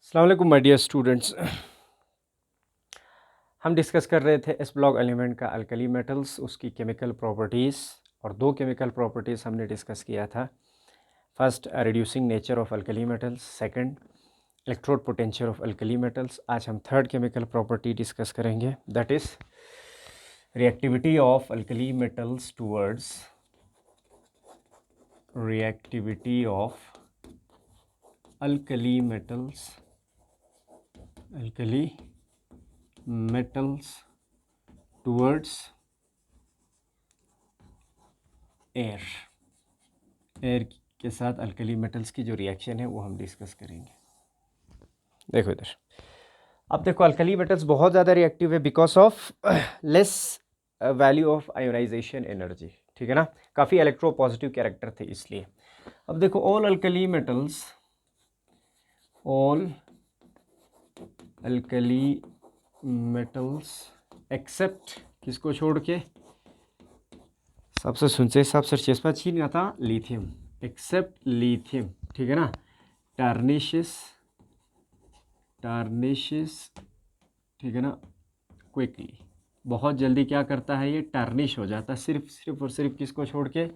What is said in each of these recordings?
अस्सलाम वालेकुम my dear students. हम डिस्कस कर रहे थे एस ब्लॉक एलिमेंट का अल्कली मेटल्स, उसकी केमिकल प्रॉपर्टीज़, और दो केमिकल प्रॉपर्टीज़ हमने डिस्कस किया था। First, reducing nature of alkali metals, second, electrode potential of alkali metals. आज हम थर्ड केमिकल प्रॉपर्टी डिस्कस करेंगे, that is reactivity of alkali metals towards reactivity of alkali metals towards air के साथ alkali metals की जो reaction है वो हम डिस्कस करेंगे। देखो इधर, अब देखो अल्कली मेटल्स बहुत ज़्यादा रिएक्टिव है because of less value of ionization energy, ठीक है ना, काफ़ी इलेक्ट्रो पॉजिटिव कैरेक्टर थे इसलिए। अब देखो ऑल अल्कली मेटल्स एक्सेप्ट किसको छोड़ के, सबसे सुनसे सबसे चेस्पा छीन था लिथियम, एक्सेप्ट लिथियम, ठीक है ना, टार्निशेस, ठीक है ना, क्विकली, बहुत जल्दी क्या करता है ये, टार्निश हो जाता है, सिर्फ और सिर्फ किसको छोड़ के,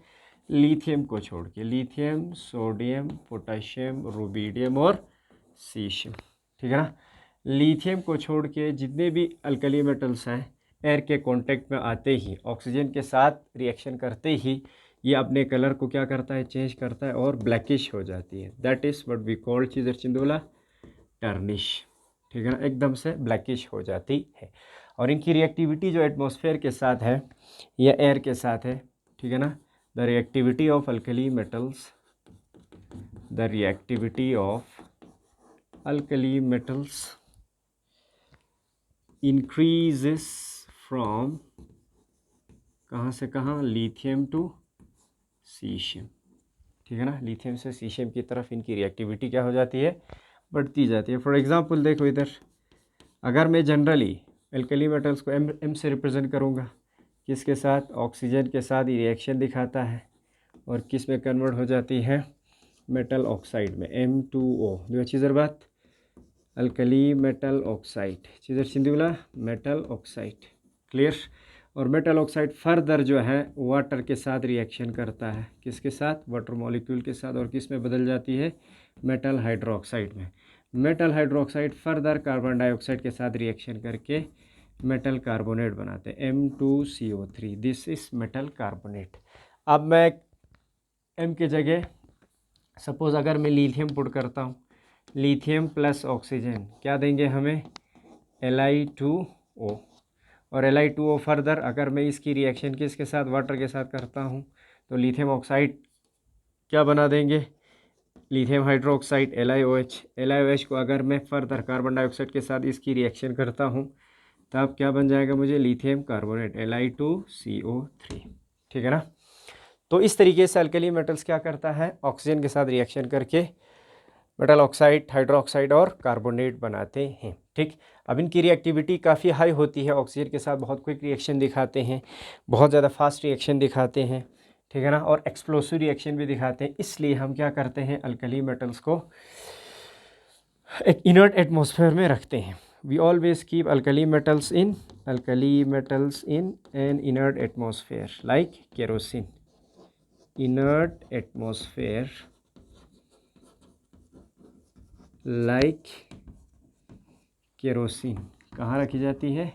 लिथियम को छोड़ के, लिथियम, सोडियम, पोटेशियम, रुबिडियम और सीशियम, ठीक है ना। लिथियम को छोड़ के जितने भी अल्कली मेटल्स हैं एयर के कांटेक्ट में आते ही, ऑक्सीजन के साथ रिएक्शन करते ही ये अपने कलर को क्या करता है, चेंज करता है और ब्लैकिश हो जाती है। That is what we called चीज़र चिंदोला टर्निश, ठीक है ना, एकदम से ब्लैकिश हो जाती है। और इनकी रिएक्टिविटी जो एटमॉस्फेयर के साथ है या एयर के साथ है, ठीक है ना, the reactivity of alkali metals increases from कहाँ से कहाँ, लिथियम टू सीशियम, ठीक है ना, लिथियम से सीशियम की तरफ इनकी रिएक्टिविटी क्या हो जाती है, बढ़ती जाती है। फॉर एग्जांपल देखो इधर, अगर मैं जनरली अल्कली मेटल्स को एम से रिप्रेजेंट करूँगा, किसके साथ, ऑक्सीजन के साथ ये रिएक्शन दिखाता है और किस में कन्वर्ट हो जाती है, मेटल ऑक्साइड में, M2O। दो चीज़र बात, अल्कली मेटल ऑक्साइड, चीज़र सिंधुला मेटल ऑक्साइड, क्लियर। और मेटल ऑक्साइड फर्दर जो है वाटर के साथ रिएक्शन करता है, किसके साथ, वाटर मॉलिक्यूल के साथ, और किस में बदल जाती है, मेटल हाइड्रोक्साइड में। Metal hydroxide further carbon dioxide के साथ रिएक्शन करके मेटल कार्बोनेट बनाते हैं, M2CO3, this is metal carbonate. अब मैं M के जगह सपोज अगर मैं लिथियम पुट करता हूँ, लिथियम प्लस ऑक्सीजन क्या देंगे हमें, Li2O, और Li2O फर्दर अगर मैं इसकी रिएक्शन किसके साथ, वाटर के साथ करता हूँ, तो लिथियम ऑक्साइड क्या बना देंगे, लिथियम हाइड्रोक्साइड, LiOH को अगर मैं फर्दर कार्बन डाइऑक्साइड के साथ इसकी रिएक्शन करता हूँ तब क्या बन जाएगा मुझे, लिथियम कार्बोनेट, Li2CO3, ठीक है ना। तो इस तरीके से अल्कली मेटल्स क्या करता है, ऑक्सीजन के साथ रिएक्शन करके मेटल ऑक्साइड, हाइड्रोक्साइड और कार्बोनेट बनाते हैं, ठीक। अब इनकी रिएक्टिविटी काफ़ी हाई होती है, ऑक्सीजन के साथ बहुत क्विक रिएक्शन दिखाते हैं, बहुत ज़्यादा फास्ट रिएक्शन दिखाते हैं, ठीक है ना, और एक्सप्लोसिव रिएक्शन भी दिखाते हैं। इसलिए हम क्या करते हैं, अल्कली मेटल्स को एक इनर्ट एटमॉस्फेयर में रखते हैं। We always keep alkali metals in an inert atmosphere like kerosene, inert atmosphere like kerosene कहाँ रखी जाती है।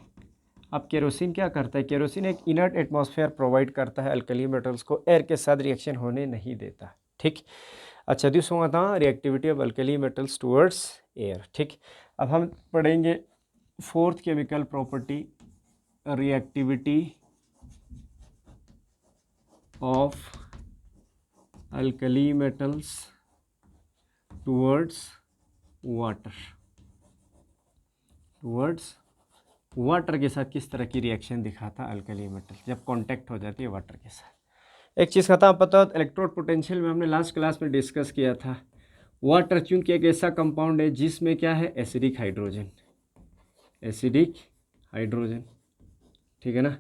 अब केरोसिन क्या करता है, केरोसिन एक इनर्ट एटमॉस्फेयर प्रोवाइड करता है, अल्कली मेटल्स को एयर के साथ रिएक्शन होने नहीं देता, ठीक। अच्छा दिस हुआ था reactivity of alkali metals towards air, ठीक। अब हम पढ़ेंगे fourth chemical property, reactivity of alkali metals towards water के साथ किस तरह की रिएक्शन दिखाता अल्कली मेटल जब कांटेक्ट हो जाती है वाटर के साथ। एक चीज़ खत्म पता हो, इलेक्ट्रोड पोटेंशियल में हमने लास्ट क्लास में डिस्कस किया था, वाटर चूंकि एक ऐसा कंपाउंड है जिसमें क्या है, एसिडिक हाइड्रोजन, ठीक है ना,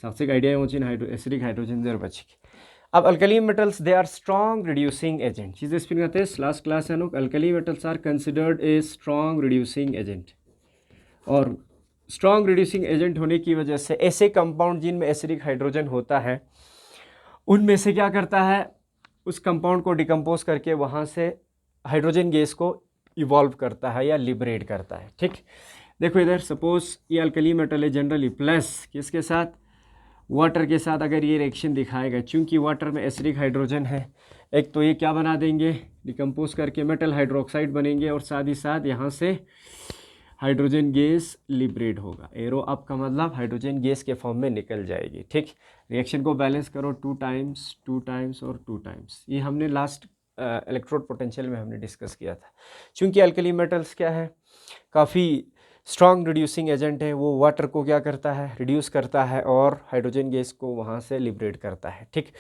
सबसे आइडिया एसिडिक हाइड्रोजन जर बची। अब alkali metals they are strong reducing agent, चीज़ इस पर कहते हैं लास्ट क्लास है लोग, alkali metals are considered a strong reducing agent. और स्ट्रॉन्ग रिड्यूसिंग एजेंट होने की वजह से ऐसे कंपाउंड जिनमें एसिडिक हाइड्रोजन होता है उनमें से क्या करता है, उस कंपाउंड को डिकम्पोज करके वहाँ से हाइड्रोजन गैस को इवॉल्व करता है या लिबरेट करता है। ठीक, देखो इधर सपोज ये अल्कली मेटल है जनरली प्लस किसके साथ, वाटर के साथ अगर ये रिएक्शन दिखाएगा, चूंकि वाटर में एसिडिक हाइड्रोजन है, एक तो ये क्या बना देंगे, डिकम्पोज करके मेटल हाइड्रोक्साइड बनेंगे और साथ ही साथ यहाँ से हाइड्रोजन गैस लिबरेट होगा। एरो अप का मतलब हाइड्रोजन गैस के फॉर्म में निकल जाएगी। ठीक, रिएक्शन को बैलेंस करो 2 टाइम्स 2 टाइम्स और 2 टाइम्स, ये हमने लास्ट इलेक्ट्रोड पोटेंशियल में हमने डिस्कस किया था। चूंकि अल्कली मेटल्स क्या है, काफ़ी स्ट्रॉन्ग रिड्यूसिंग एजेंट है, वो वाटर को क्या करता है, रिड्यूस करता है और हाइड्रोजन गैस को वहाँ से लिबरेट करता है। ठीक,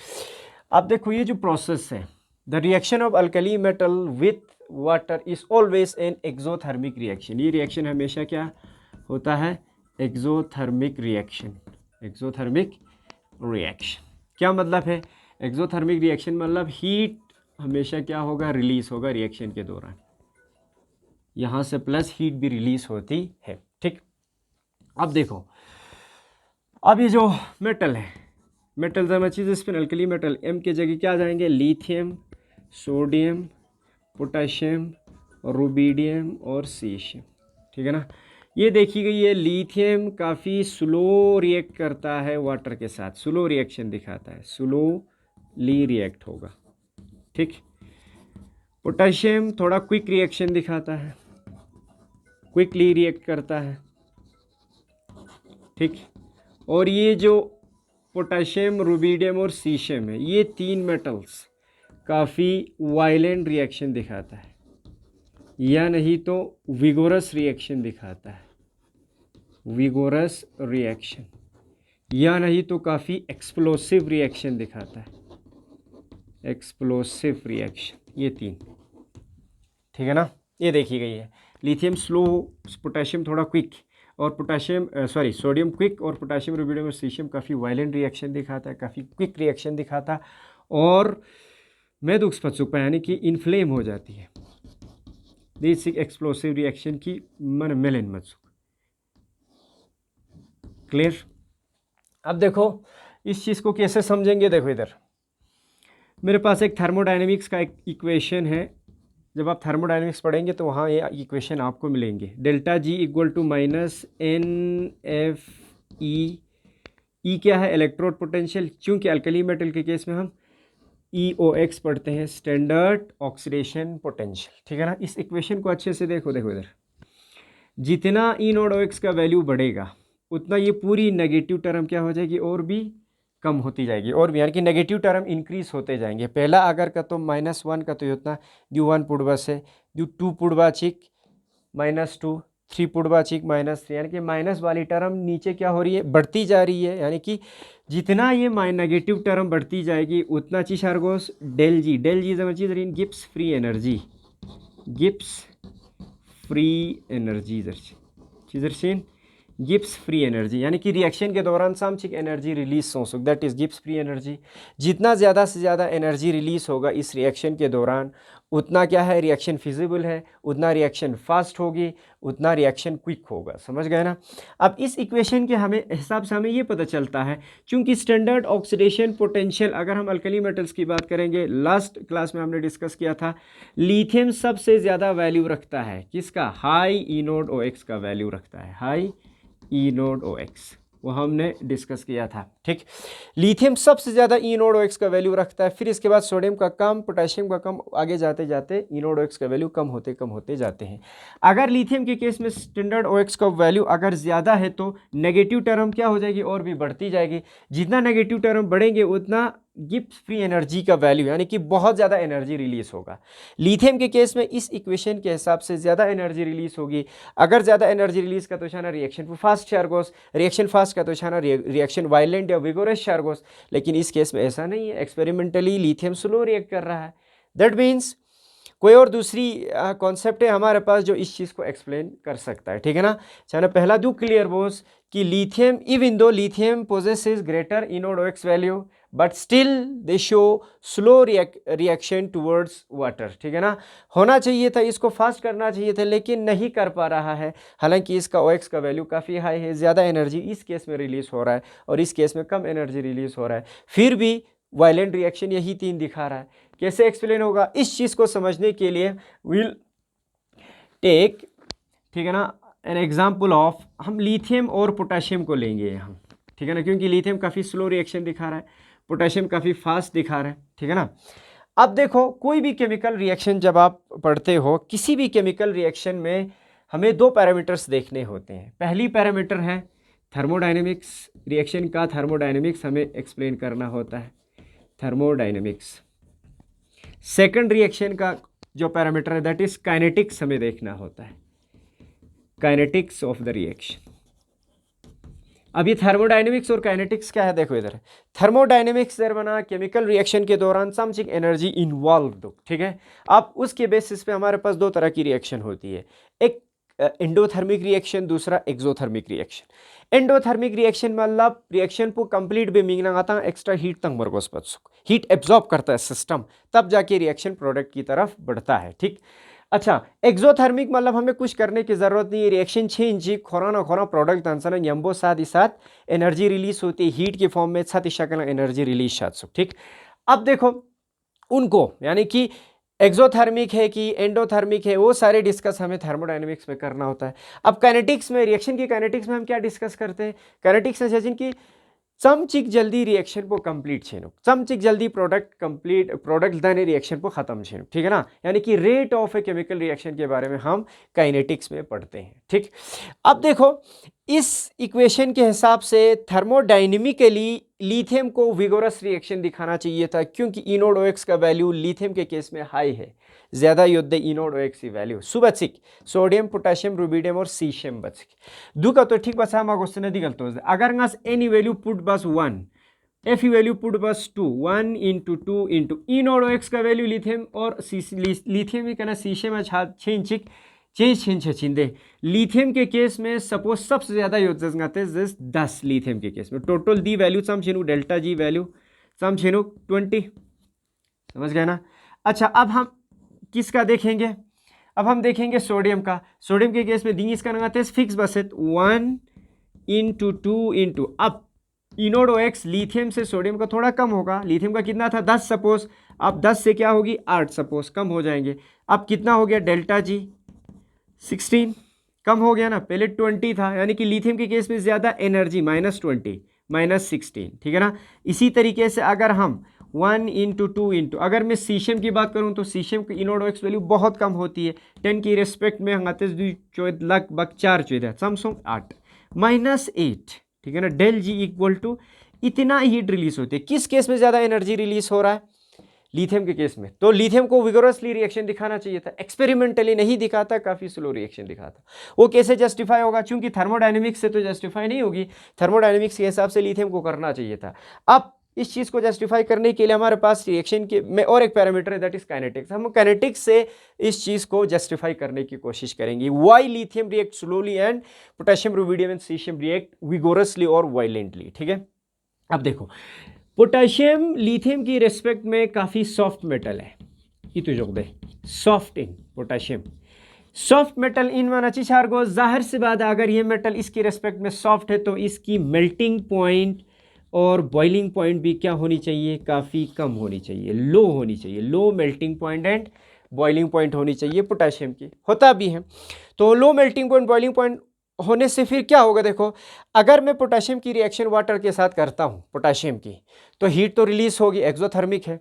अब देखो ये जो प्रोसेस है, the reaction of alkali metal with water is always an exothermic reaction. ये रिएक्शन हमेशा क्या होता है, एक्सोथर्मिक रिएक्शन। एक्सोथर्मिक रिएक्शन क्या मतलब है, एक्सोथर्मिक रिएक्शन मतलब हीट हमेशा क्या होगा, रिलीज होगा रिएक्शन के दौरान, यहाँ से प्लस हीट भी रिलीज होती है। ठीक, अब देखो, अब ये जो मेटल है, मेटल जमा चीज़ इस पर अल्कली मेटल, एम के जगह क्या आ जाएंगे, लिथियम, सोडियम, पोटेशियम, रुबिडियम और सीशियम। ठीक है ना, ये देखी गई है लिथियम काफ़ी स्लो रिएक्ट करता है वाटर के साथ, स्लो रिएक्शन दिखाता है, स्लोली रिएक्ट होगा। ठीक, पोटेशियम थोड़ा क्विक रिएक्शन दिखाता है, क्विकली रिएक्ट करता है। ठीक, और ये जो पोटेशियम, रुबिडियम और सीशियम है, ये 3 मेटल्स काफ़ी वायलेंट रिएक्शन दिखाता है, या नहीं तो विगोरस रिएक्शन दिखाता है, विगोरस रिएक्शन, या नहीं तो काफ़ी एक्सप्लोसिव रिएक्शन दिखाता है, एक्सप्लोसिव रिएक्शन, ये 3। ठीक है ना, ये देखी गई है। लिथियम स्लो, पोटेशियम थोड़ा क्विक, और पोटेशियम सोडियम क्विक, और पोटेशियम, रुबिडियम और सीशियम काफ़ी वायलेंट रिएक्शन दिखाता है, काफ़ी क्विक रिएक्शन दिखाता है, और मेदुक्सपत्सुक यानी कि इन्फ्लेम हो जाती है। दिस एक्सप्लोसिव रिएक्शन की मन मेलन मत्सुक। क्लियर। अब देखो इस चीज़ को कैसे समझेंगे, देखो इधर मेरे पास एक थर्मोडायनेमिक्स का एक इक्वेशन है, जब आप थर्मोडायनेमिक्स पढ़ेंगे तो वहाँ ये इक्वेशन आपको मिलेंगे, delta G equal to minus n F E. E क्या है, इलेक्ट्रोड पोटेंशियल, चूँकि अल्कली मेटल के केस में हम EOX पढ़ते हैं, स्टैंडर्ड ऑक्सीडेशन पोटेंशियल। ठीक है ना, इस इक्वेशन को अच्छे से देखो, देखो इधर जितना E नोड OX का वैल्यू बढ़ेगा उतना ये पूरी नेगेटिव टर्म क्या हो जाएगी, और भी कम होती जाएगी, और भी यानी कि नेगेटिव टर्म इंक्रीज होते जाएंगे। पहला अगर का तो -1 का तो उतना द्यू 1 पुड़वा से द्यू 2 पुड़वा चिक -2, 3 पुड़वा चिक -3, यानी कि माइनस वाली टर्म नीचे क्या हो रही है, बढ़ती जा रही है। यानी कि जितना ये नेगेटिव टर्म बढ़ती जाएगी उतना चीज आर्गोस डेल जी समझिए इन Gibbs free energy, Gibbs free energy चीजरशीन गिब्स फ्री एनर्जी, यानी कि रिएक्शन के दौरान सामचिक एनर्जी रिलीज हो सक, that is Gibbs free energy. जितना ज़्यादा से ज़्यादा एनर्जी रिलीज होगा इस रिएक्शन के दौरान उतना क्या है, रिएक्शन फिजिबल है, उतना रिएक्शन फास्ट होगी, उतना रिएक्शन क्विक होगा। समझ गए ना। अब इस इक्वेशन के हमें हिसाब से हमें ये पता चलता है, चूंकि स्टैंडर्ड ऑक्सीडेशन पोटेंशियल, अगर हम अल्कली मेटल्स की बात करेंगे, लास्ट क्लास में हमने डिस्कस किया था, लिथियम सबसे ज़्यादा वैल्यू रखता है किसका, हाई ई नोड OX का वैल्यू रखता है, हाई ई नोड OX, वो हमने डिस्कस किया था। ठीक, लिथियम सबसे ज़्यादा ई नोड OX का वैल्यू रखता है, फिर इसके बाद सोडियम का कम, पोटेशियम का कम, आगे जाते जाते ई नोड OX का वैल्यू कम होते जाते हैं। अगर लिथियम के केस में स्टैंडर्ड OX का वैल्यू अगर ज़्यादा है तो नेगेटिव टर्म क्या हो जाएगी, और भी बढ़ती जाएगी। जितना नेगेटिव टर्म बढ़ेंगे उतना गिब्स फ्री एनर्जी का वैल्यू, यानी कि बहुत ज़्यादा एनर्जी रिलीज होगा। लिथियम के केस में इस इक्वेशन के हिसाब से ज़्यादा एनर्जी रिलीज होगी। अगर ज़्यादा एनर्जी रिलीज का तो छाना रिएक्शन फास्ट शार्गोस, रिएक्शन फास्ट का तो छाना रिएक्शन वायलेंट या विगोरस शार्गोस, लेकिन इस केस में ऐसा नहीं है, एक्सपेरिमेंटली लिथियम स्लो रिएक्ट कर रहा है। दैट मीन्स कोई और दूसरी कॉन्सेप्ट है हमारे पास जो इस चीज़ को एक्सप्लेन कर सकता है। ठीक है ना, छाना पहला दो क्लियर बोस कि लिथियम इवन दो lithium possesses greater E node OX value, but still they show slow reaction towards water, ठीक है ना। होना चाहिए था, इसको फास्ट करना चाहिए था, लेकिन नहीं कर पा रहा है। हालांकि इसका OX का वैल्यू काफ़ी हाई है, ज़्यादा एनर्जी इस केस में रिलीज हो रहा है और इस केस में कम एनर्जी रिलीज हो रहा है, फिर भी वायलेंट रिएक्शन यही 3 दिखा रहा है। कैसे एक्सप्लेन होगा, इस चीज़ को समझने के लिए विल टेक, ठीक है ना, एन एग्जाम्पल ऑफ, हम लिथियम और पोटाशियम को लेंगे यहाँ, ठीक है ना, क्योंकि लिथियम काफ़ी स्लो रिएक्शन दिखा रहा है, पोटाशियम काफ़ी फास्ट दिखा रहा है, ठीक है ना। अब देखो, कोई भी केमिकल रिएक्शन जब आप पढ़ते हो, किसी भी केमिकल रिएक्शन में हमें 2 पैरामीटर्स देखने होते हैं। पहली पैरामीटर है थर्मोडायनेमिक्स, रिएक्शन का थर्मोडायनेमिक्स हमें एक्सप्लेन करना होता है, थर्मोडायनेमिक्स। सेकंड रिएक्शन का जो पैरामीटर है दैट इज काइनेटिक्स, हमें देखना होता है, काइनेटिक्स ऑफ द रिएक्शन। अब ये थर्मोडायनेमिक्स और काइनेटिक्स क्या है, देखो इधर थर्मोडायनेमिक्स दर बना केमिकल रिएक्शन के दौरान समथिंग एनर्जी इन्वॉल्व, ठीक है। अब उसके बेसिस पे हमारे पास 2 तरह की रिएक्शन होती है, एक एंडोथर्मिक रिएक्शन, दूसरा एक्सोथर्मिक रिएक्शन। एंडोथर्मिक रिएक्शन मतलब रिएक्शन को कंप्लीट भी मींग आता एक्स्ट्रा हीट तक मरगोस पत्सुक, हीट एब्जॉर्ब करता है सिस्टम, तब जाके रिएक्शन प्रोडक्ट की तरफ बढ़ता है, ठीक। अच्छा, एक्सोथर्मिक मतलब हमें कुछ करने की जरूरत नहीं है, रिएक्शन चेंज खोरा खोरा प्रोडक्ट आंसर यंबो साथ ही साथ एनर्जी रिलीज होती है हीट के फॉर्म में, साथ ही शक्ल एनर्जी रिलीज शायद, ठीक। अब देखो उनको, यानी कि एक्सोथर्मिक है कि एंडोथर्मिक है, वो सारे डिस्कस हमें थर्मोडायनेमिक्स में करना होता है। अब काइनेटिक्स में, रिएक्शन की काइनेटिक्स में हम क्या डिस्कस करते हैं, काइनेटिक्स में जिनकी चमचिक जल्दी रिएक्शन को कंप्लीट छेनो, चमचिक जल्दी प्रोडक्ट दाने रिएक्शन को खत्म छेनो, ठीक है ना, यानी कि rate of a chemical reaction के बारे में हम काइनेटिक्स में पढ़ते हैं, ठीक। अब देखो इस इक्वेशन के हिसाब से थर्मोडायनेमिकली लिथियम को विगोरस रिएक्शन दिखाना चाहिए था, क्योंकि ई नोड OX का वैल्यू लिथियम के केस में हाई है, ज़्यादा योद्ध ई नोड OX की वैल्यू सुबचिक सोडियम पोटाशियम रुबिडियम और सीशियम बचिक दुका तो ठीक बस हम क्वेश्चन नहीं गलत हो, अगर ngस एनी वैल्यू पुट बस 1 एफ वैल्यू पुट बस 2 1 इंटू 2 इंटू ई नोड OX का वैल्यू लिथियम और लिथियम ही कहना सीशियम छिंचिक चेंज छिंदे। लिथियम के केस में सपोज सबसे ज़्यादा योजगाते 10 लिथियम के केस में टोटल दी वैल्यू चम छिनु डेल्टा जी वैल्यू चम छिनु 20, समझ गए ना। अच्छा, अब हम किसका देखेंगे, अब हम देखेंगे सोडियम का। सोडियम के केस में दी इसका लगाते फिक्स बसेट 1 इंटू 2 इंटू, अब ई नोड OX लिथियम से सोडियम का थोड़ा कम होगा, लिथियम का कितना था 10 सपोज, अब 10 से क्या होगी 8 सपोज, कम हो जाएंगे। अब कितना हो गया डेल्टा जी 16, कम हो गया ना, पहले 20 था, यानी कि लिथियम के केस में ज़्यादा एनर्जी -20 -16, ठीक है ना। इसी तरीके से अगर हम 1 इंटू 2 इंटू, अगर मैं सीशियम की बात करूं तो सीशियम की ई नोड OX वैल्यू बहुत कम होती है, 10 की रिस्पेक्ट में हंगाते लगभग 4 चौदह समसों 8 -8, ठीक है ना। डेल जी इक्वल टू इतना हीट रिलीज होती है, किस केस में ज़्यादा एनर्जी रिलीज हो रहा है, लिथियम के केस में। तो लिथियम को विगोरसली रिएक्शन दिखाना चाहिए था, एक्सपेरिमेंटली नहीं दिखाता, काफ़ी स्लो रिएक्शन दिखाता। वो कैसे जस्टिफाई होगा, क्योंकि थर्मोडायनेमिक्स से तो जस्टिफाई नहीं होगी, थर्मोडायनेमिक्स के हिसाब से लिथियम को करना चाहिए था। अब इस चीज़ को जस्टिफाई करने के लिए हमारे पास रिएक्शन के में और एक पैरामीटर है दैट इज काइनेटिक्स, हम काइनेटिक्स से इस चीज़ को जस्टिफाई करने की कोशिश करेंगे। Why lithium react slowly and potassium rubidium and caesium react vigorously और वायलेंटली, ठीक है। अब देखो पोटेशियम लिथियम की रेस्पेक्ट में काफ़ी सॉफ्ट मेटल है, ये तो जोक दे सॉफ्ट इन पोटेशियम, सॉफ्ट मेटल इन माना चिछारगो, जाहिर सी बात है अगर ये मेटल इसकी रेस्पेक्ट में सॉफ्ट है तो इसकी मेल्टिंग पॉइंट और बॉइलिंग पॉइंट भी क्या होनी चाहिए, काफ़ी कम होनी चाहिए, लो होनी चाहिए, low melting point and boiling point होनी चाहिए पोटेशियम की, होता भी है। तो low melting point boiling point होने से फिर क्या होगा, देखो अगर मैं पोटेशियम की रिएक्शन वाटर के साथ करता हूँ पोटेशियम की, तो हीट तो रिलीज होगी, एक्सोथर्मिक है,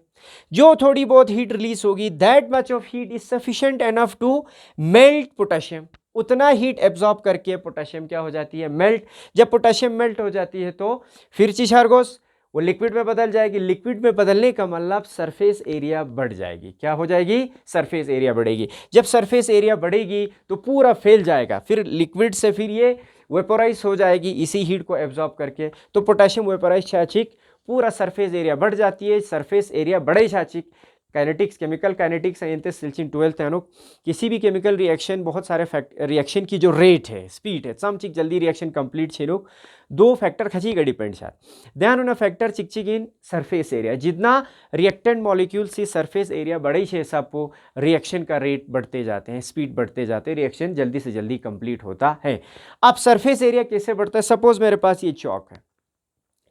जो थोड़ी बहुत हीट रिलीज होगी that much of heat is sufficient enough to melt potassium, उतना हीट एब्जॉर्ब करके पोटेशियम क्या हो जाती है, मेल्ट। जब पोटेशियम मेल्ट हो जाती है तो फिर चिछारगोस वो लिक्विड में बदल जाएगी, लिक्विड में बदलने का मतलब सरफेस एरिया बढ़ जाएगी, क्या हो जाएगी, सरफेस एरिया बढ़ेगी। जब सरफेस एरिया बढ़ेगी तो पूरा फैल जाएगा, फिर लिक्विड से फिर ये वेपोराइज हो जाएगी इसी हीट को एब्जॉर्ब करके, तो पोटेशियम वेपोराइज छाचिक पूरा सरफेस एरिया बढ़ जाती है, सरफेस एरिया बढ़े छाचिक काइनेटिक्स, केमिकल काइनेटिक्स एंते सिल्चिन 12th है किसी भी केमिकल रिएक्शन बहुत सारे रिएक्शन की जो रेट है, स्पीड है, चमचिक जल्दी रिएक्शन कंप्लीट छे लोग दो फैक्टर खची का डिपेंड छा ध्यान उन फैक्टर चिकचिक इन सरफेस एरिया, जितना रिएक्टेंट मॉलिक्यूल से सरफेस एरिया बढ़े छे सब रिएक्शन का रेट बढ़ते जाते हैं, स्पीड बढ़ते जाते हैं, रिएक्शन जल्दी से जल्दी कंप्लीट होता है। अब सरफेस एरिया कैसे बढ़ता है? सपोज मेरे पास ये चौक है,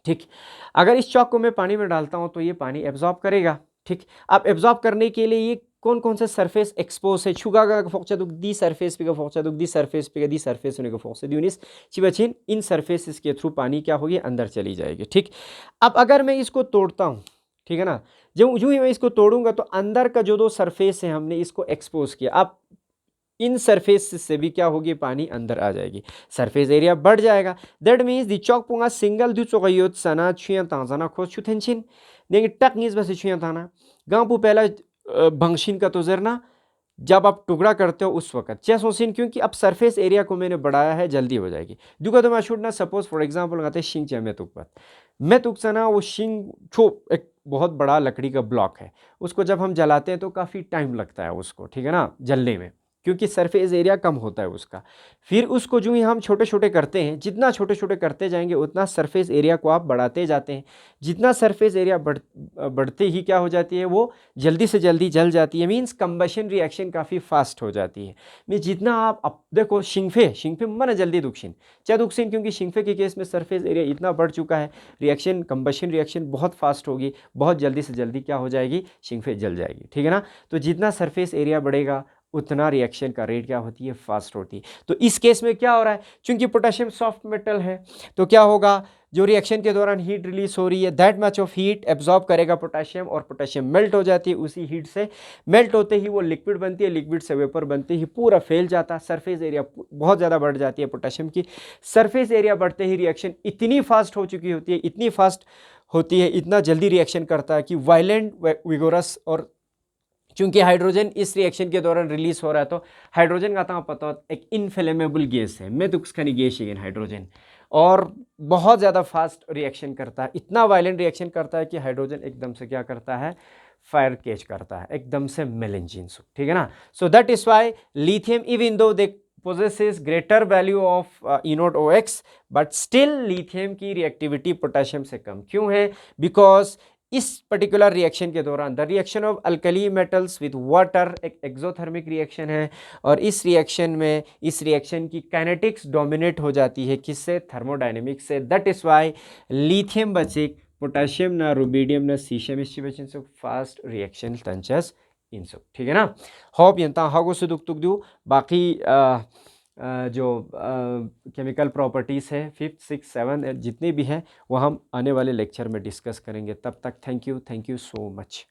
ठीक, अगर इस चौक को मैं पानी में डालता हूं तो ये पानी एब्जॉर्ब करेगा, ठीक। अब एब्जॉर्ब करने के लिए ये कौन कौन से सरफेस एक्सपोज है छुगा फोक्चदुक दी सरफेस पे फोक्चदुक दी सरफेस पे दी सरफेस होने को फोक्चदुनिस चिबचिन इन सरफेसेस के थ्रू पानी क्या होगी अंदर चली जाएगी, ठीक। अब अगर मैं इसको तोड़ता हूं, ठीक है ना, जब यूं ही मैं इसको तोड़ूंगा तो अंदर का जो दो सरफेस है हमने इसको एक्सपोज किया, अब इन सरफेस से भी क्या होगी पानी अंदर आ जाएगी, सरफेस एरिया बढ़ जाएगा। That means the Chowk Punga single दु चोगयोत सना छुया तांजाना खोज छुथेंचिन देंगे टक नीज बस छुया ताना गांव पहला भंगशिन का तो जरना जब आप टुकड़ा करते हो उस वक्त चेस होसिन, क्योंकि अब सरफेस एरिया को मैंने बढ़ाया है जल्दी हो जाएगी। दुका तो मैं छूट ना सपोज फॉर एग्जांपल लगाते शिंग चे मैं तुक बात मैं तुक सना वो शिंग छो एक बहुत बड़ा लकड़ी का ब्लॉक है, उसको जब हम जलाते हैं तो काफ़ी टाइम लगता है उसको, ठीक है ना, जलने में, क्योंकि सरफेस एरिया कम होता है उसका। फिर उसको जो ही हम छोटे छोटे करते हैं, जितना छोटे छोटे करते जाएंगे उतना सरफेस एरिया को आप बढ़ाते जाते हैं, जितना सरफेस एरिया बढ़ते ही क्या हो जाती है वो जल्दी से जल्दी जल जाती है, मीन्स कंबशन रिएक्शन काफ़ी फास्ट हो जाती है। मीन्स जितना आप अब देखो शिंगफे मन जल्दी दुखसिन चाहे दुखसिन, क्योंकि शिंगफे के केस में सरफेस एरिया इतना बढ़ चुका है, रिएक्शन कंबशन रिएक्शन बहुत फास्ट होगी, बहुत जल्दी से जल्दी क्या हो जाएगी शिंगफे जल जाएगी, ठीक है ना। तो जितना सरफेस एरिया बढ़ेगा उतना रिएक्शन का रेट क्या होती है फास्ट होती है। तो इस केस में क्या हो रहा है, चूंकि पोटेशियम सॉफ्ट मेटल है तो क्या होगा, जो रिएक्शन के दौरान हीट रिलीज हो रही है that much of heat absorb करेगा पोटेशियम, और पोटेशियम मेल्ट हो जाती है, उसी हीट से मेल्ट होते ही वो लिक्विड बनती है, लिक्विड से वेपर बनते ही पूरा फैल जाता है, सरफेस एरिया बहुत ज़्यादा बढ़ जाती है पोटेशियम की। सरफेस एरिया बढ़ते ही रिएक्शन इतनी फास्ट हो चुकी होती है, इतनी फास्ट होती है, इतना जल्दी रिएक्शन करता है कि वायलेंट विगोरस, और चूंकि हाइड्रोजन इस रिएक्शन के दौरान रिलीज हो रहा है तो हाइड्रोजन का तो पता एक इनफ्लेमेबल गैस है, मैं तो उसका गैस है हाइड्रोजन, और बहुत ज़्यादा फास्ट रिएक्शन करता है, इतना वायलेंट रिएक्शन करता है कि हाइड्रोजन एकदम से क्या करता है फायर कैच करता है, एकदम से मेलेंजिन, ठीक है ना। So that is why lithium even though they possesses greater value of E0OX but still lithium की रिएक्टिविटी पोटेशियम से कम क्यों है, बिकॉज इस पर्टिकुलर रिएक्शन के दौरान the reaction of alkali metals with water एक एक्सोथर्मिक रिएक्शन है, और इस रिएक्शन में इस रिएक्शन की काइनेटिक्स डोमिनेट हो जाती है किससे, थर्मोडायनेमिक्स से। दैट इज वाई लिथियम बचे पोटेशियम ना रुबिडियम ना सीशियम इससे बचे सब फास्ट रिएक्शन तंचस इन सब, ठीक है ना। होप यंता हागो से दुख दू बाकी जो केमिकल प्रॉपर्टीज़ है 5th 6th 7th जितनी भी हैं वो हम आने वाले लेक्चर में डिस्कस करेंगे। तब तक थैंक यू सो मच।